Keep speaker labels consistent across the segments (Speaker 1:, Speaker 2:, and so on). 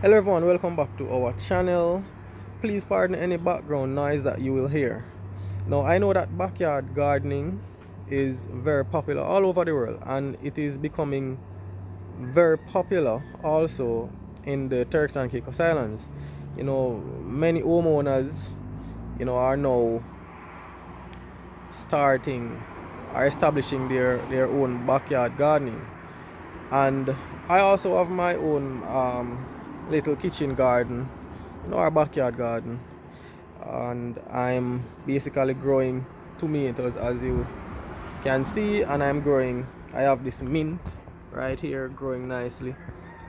Speaker 1: Hello everyone, welcome back to our channel. Please pardon any background noise that you will hear. Now I know that backyard gardening is very popular all over the world, and it is becoming very popular also in the Turks and Caicos Islands. Many homeowners, are now starting are establishing their own backyard gardening. And I also have my own little kitchen garden, our backyard garden, and I'm basically growing tomatoes, as you can see. And I have this mint right here growing nicely,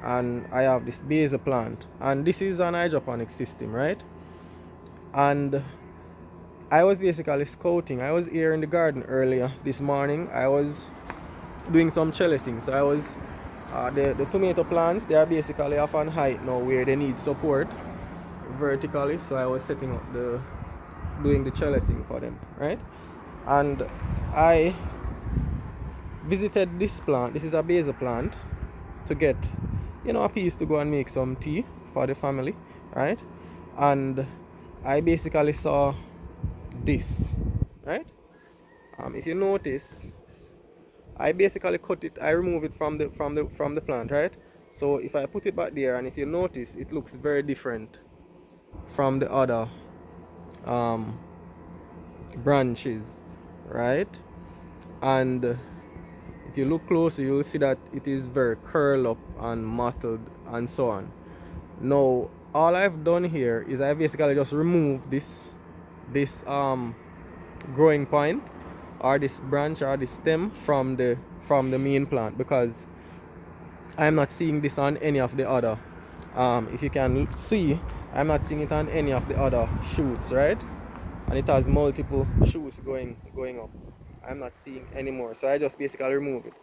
Speaker 1: and I have this basil plant, and this is an hydroponic system, right? And I was basically scouting. I was here in the garden earlier this morning. I was doing some trellising. So I was the tomato plants, they are basically off on height now where they need support vertically. So I was setting up the doing the trellising for them, right? And I visited this plant. This is a basil plant, to get a piece to go and make some tea for the family, right? And I basically saw this, right? If you notice, I basically cut it. I remove it from the plant, right? So if I put it back there, and if you notice, it looks very different from the other um, branches, right? And if you look closer, you'll see that it is very curled up and mottled and so on. Now, all I've done here is I basically just remove this growing point, or this branch, or this stem from the main plant, because I'm not seeing this on any of the other, if you can see, I'm not seeing it on any of the other shoots, right? And it has multiple shoots going up. I'm not seeing anymore, so I just basically remove it.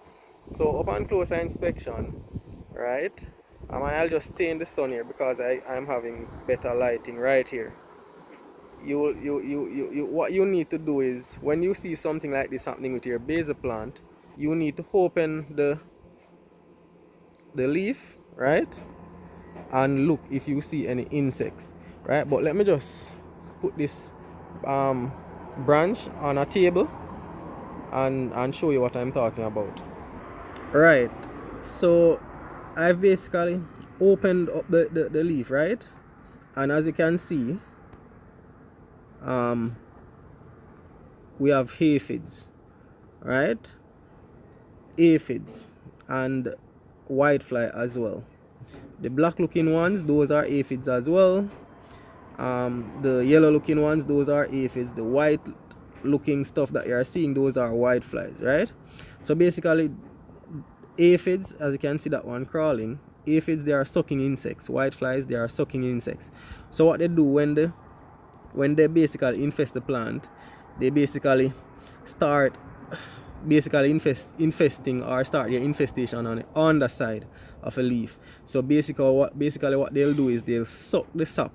Speaker 1: So upon closer inspection, right, and I'll just stay in the sun here because I'm having better lighting right here. What you need to do is, when you see something like this happening with your basil plant, you need to open the leaf, right, and look if you see any insects, right? But let me just put this branch on a table and show you what I'm talking about. Right, so I've basically opened up the leaf, right? And as you can see, um we have aphids, right? Aphids and whitefly as well. The black looking ones, those are aphids as well. The yellow looking ones, those are aphids. The white looking stuff that you are seeing, those are whiteflies, right? So basically, aphids, as you can see that one crawling, aphids, they are sucking insects. Whiteflies, they are sucking insects. So what they do when they basically infest the plant, they basically start infesting, or start their infestation on the underside of a leaf. So basically what they'll do is they'll suck the sap,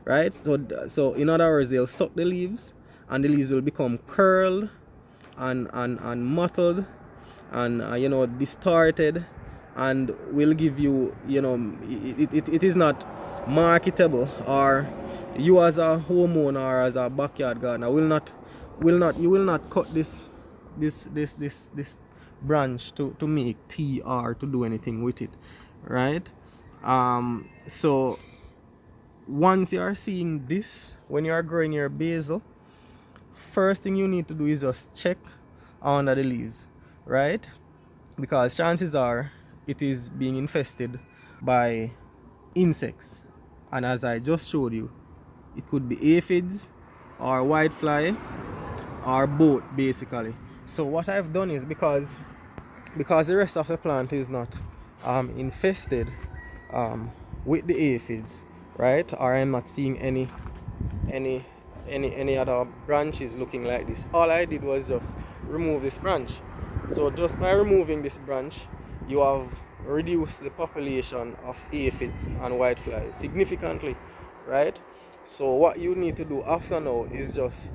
Speaker 1: right? So in other words, they'll suck the leaves, and the leaves will become curled and mottled, and distorted, and will give you, it is not marketable, or you as a homeowner or as a backyard gardener you will not cut this branch to make tea or to do anything with it, right? So once you are seeing this, when you are growing your basil, first thing you need to do is just check under the leaves, right? Because chances are it is being infested by insects, and as I just showed you, it could be aphids or whitefly, or both basically. So what I've done is, because the rest of the plant is not infested with the aphids, right, or I'm not seeing any any other branches looking like this, all I did was just remove this branch. So just by removing this branch, you have reduced the population of aphids and whiteflies significantly, right? So what you need to do after now is just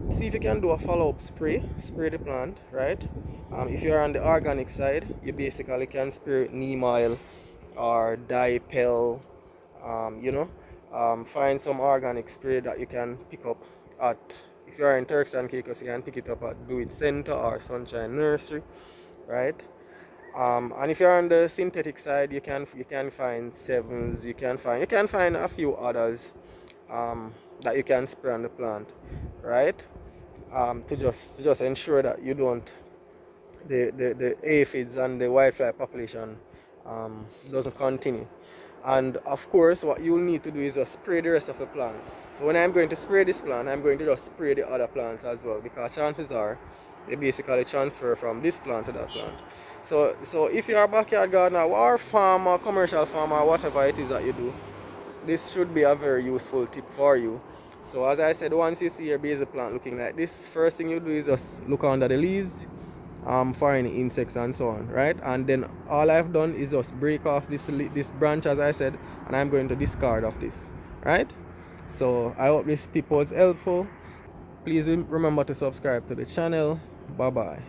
Speaker 1: see if you can do a follow-up spray the plant, right? If you're on the organic side, you basically can spray neem oil or dipel, You know, find some organic spray that you can pick up at, if you are in Turks and Caicos, you can pick it up at Do It Center or Sunshine Nursery, right? And if you're on the synthetic side, you can find Sevens, you can find a few others that you can spray on the plant, right? To just ensure that you don't the aphids and the whitefly population doesn't continue. And of course, what you'll need to do is just spray the rest of the plants. So when I'm going to spray this plant, I'm going to just spray the other plants as well, because chances are they basically transfer from this plant to that plant. So if you're a backyard gardener or farmer, commercial farmer, whatever it is that you do, this should be a very useful tip for you. So as I said, once you see your basil plant looking like this, first thing you do is just look under the leaves for any insects and so on, right? And then all I've done is just break off this branch, as I said, and I'm going to discard of this, right? So I hope this tip was helpful. Please remember to subscribe to the channel. Bye bye.